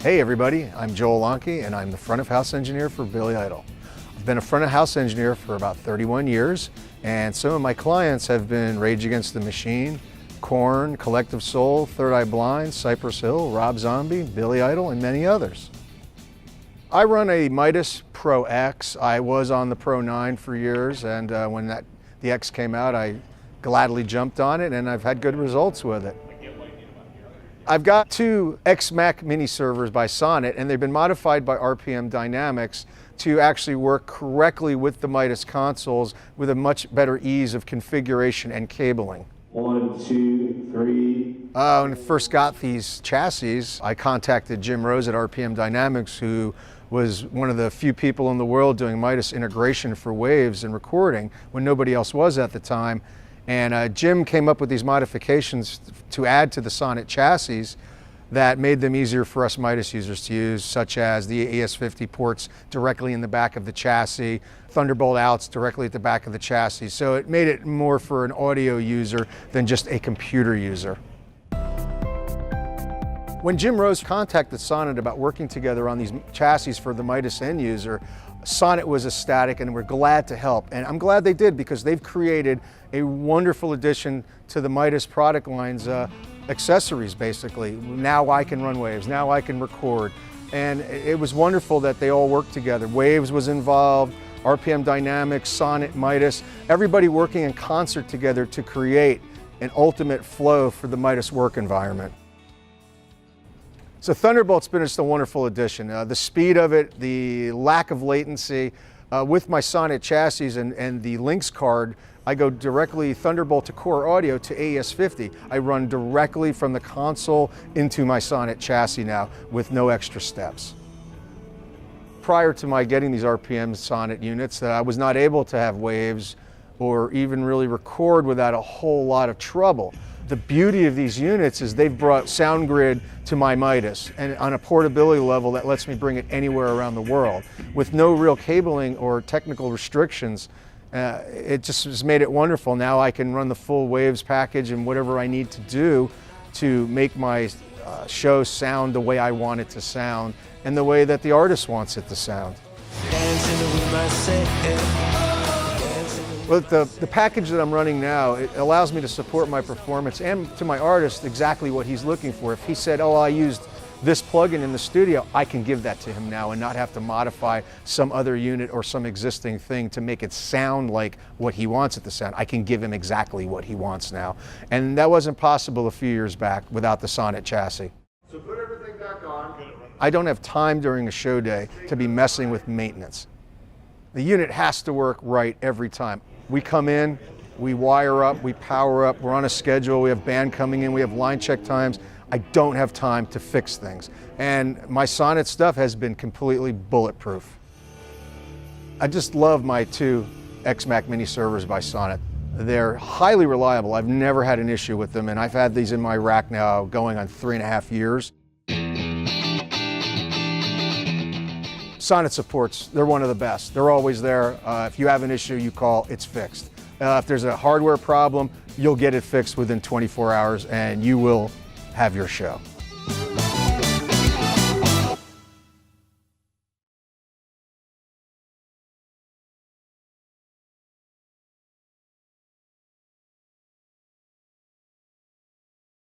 Hey everybody, I'm Joel Lonky and I'm the front of house engineer for Billy Idol. I've been a front of house engineer for about 31 years and some of my clients have been Rage Against the Machine, Korn, Collective Soul, Third Eye Blind, Cypress Hill, Rob Zombie, Billy Idol, and many others. I run a Midas Pro X. I was on the Pro 9 for years and when the X came out I gladly jumped on it and I've had good results with it. I've got two X-Mac mini servers by Sonnet and they've been modified by RPM Dynamics to actually work correctly with the Midas consoles with a much better ease of configuration and cabling. 1, 2, 3. When I first got these chassis, I contacted Jim Rose at RPM Dynamics, who was one of the few people in the world doing Midas integration for waves and recording when nobody else was at the time. And Jim came up with these modifications to add to the Sonnet chassis that made them easier for us Midas users to use, such as the ES50 ports directly in the back of the chassis, Thunderbolt outs directly at the back of the chassis. So it made it more for an audio user than just a computer user. When Jim Rose contacted Sonnet about working together on these chassis for the Midas end user, Sonnet was ecstatic and we're glad to help. And I'm glad they did because they've created a wonderful addition to the Midas product line's accessories, basically. Now I can run waves, now I can record. And it was wonderful that they all worked together. Waves was involved, RPM Dynamics, Sonnet, Midas, everybody working in concert together to create an ultimate flow for the Midas work environment. So Thunderbolt's been just a wonderful addition. The speed of it, the lack of latency. With my Sonnet chassis and the Lynx card, I go directly Thunderbolt to core audio to AES50. I run directly from the console into my Sonnet chassis now with no extra steps. Prior to my getting these RPM Sonnet units, I was not able to have waves or even really record without a whole lot of trouble. The beauty of these units is they've brought SoundGrid to my Midas and on a portability level that lets me bring it anywhere around the world. With no real cabling or technical restrictions, it just has made it wonderful. Now I can run the full Waves package and whatever I need to do to make my show sound the way I want it to sound and the way that the artist wants it to sound. With the package that I'm running now, it allows me to support my performance and to my artist exactly what he's looking for. If he said, oh, I used this plugin in the studio, I can give that to him now and not have to modify some other unit or some existing thing to make it sound like what he wants it to sound. I can give him exactly what he wants now. And that wasn't possible a few years back without the Sonnet chassis. So put everything back on. I don't have time during a show day to be messing with maintenance. The unit has to work right every time. We come in, we wire up, we power up, we're on a schedule, we have band coming in, we have line check times. I don't have time to fix things. And my Sonnet stuff has been completely bulletproof. I just love my two X-Mac mini servers by Sonnet. They're highly reliable. I've never had an issue with them and I've had these in my rack now going on 3.5 years. Sonnet supports, they're one of the best. They're always there. If you have an issue, you call, it's fixed. If there's a hardware problem, you'll get it fixed within 24 hours and you will have your show.